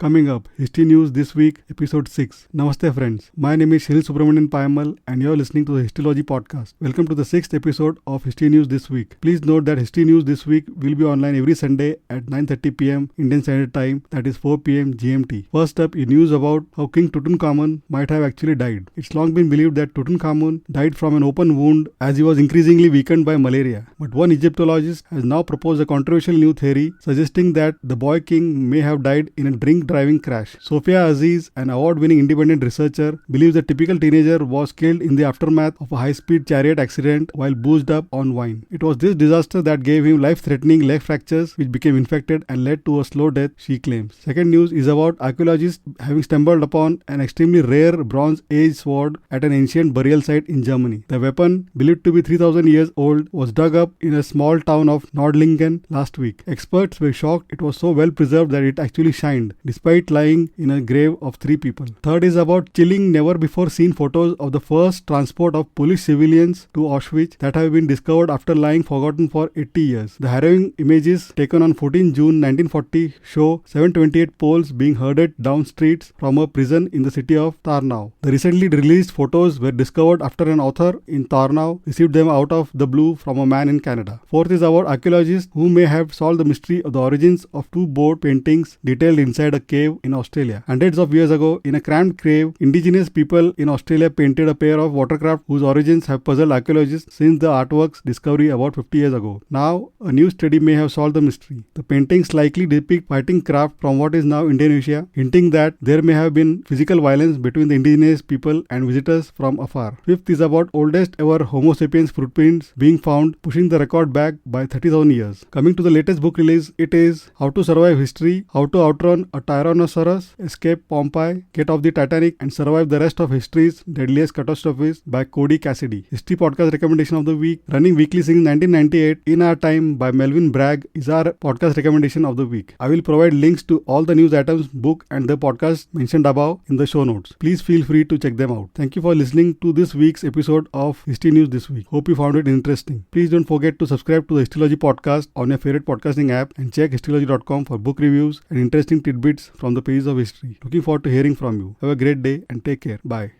Coming up, History News This Week, Episode 6. Namaste friends. My name is Shil Subramanian Payamal and you are listening to the Histology Podcast. Welcome to the 6th episode of History News This Week. Please note that History News This Week will be online every Sunday at 9:30 pm Indian Standard Time, that is 4 pm GMT. First up is news about how King Tutankhamun might have actually died. It's long been believed that Tutankhamun died from an open wound as he was increasingly weakened by malaria. But one Egyptologist has now proposed a controversial new theory suggesting that the boy king may have died in a drink-driving crash. Sophia Aziz, an award-winning independent researcher, believes the typical teenager was killed in the aftermath of a high-speed chariot accident while boozed up on wine. It was this disaster that gave him life-threatening leg fractures which became infected and led to a slow death, she claims. Second news is about archaeologists having stumbled upon an extremely rare Bronze-Age sword at an ancient burial site in Germany. The weapon, believed to be 3000 years old, was dug up in a small town of Nordlingen last week. Experts were shocked it was so well preserved that it actually shined, despite lying in a grave of 3 people. Third is about chilling never-before-seen photos of the first transport of Polish civilians to Auschwitz that have been discovered after lying forgotten for 80 years. The harrowing images taken on 14 June 1940 show 728 Poles being herded down streets from a prison in the city of Tarnow. The recently released photos were discovered after an author in Tarnow received them out of the blue from a man in Canada. Fourth is about archaeologists who may have solved the mystery of the origins of 2 board paintings detailed inside a cave in Australia. Hundreds of years ago, in a cramped cave, indigenous people in Australia painted a pair of watercraft whose origins have puzzled archaeologists since the artwork's discovery about 50 years ago. Now, a new study may have solved the mystery. The paintings likely depict fighting craft from what is now Indonesia, hinting that there may have been physical violence between the indigenous people and visitors from afar. Fifth is about oldest ever Homo sapiens footprints being found, pushing the record back by 30,000 years. Coming to the latest book release, it is How to Survive History, How to Outrun a Tyrannosaurus, Escape Pompeii, Get Off the Titanic, and Survive the Rest of History's Deadliest Catastrophes by Cody Cassidy. History podcast recommendation of the week, running weekly since 1998 in our time by Melvin Bragg, is our podcast recommendation of the week. I will provide links to all the news items, book, and the podcast mentioned above in the show notes. Please feel free to check them out. Thank you for listening to this week's episode of History News This Week. Hope you found it interesting. Please don't forget to subscribe to the Histology podcast on your favorite podcasting app and check histology.com for book reviews and interesting tidbits from the pages of history. Looking forward to hearing from you. Have a great day and take care. Bye.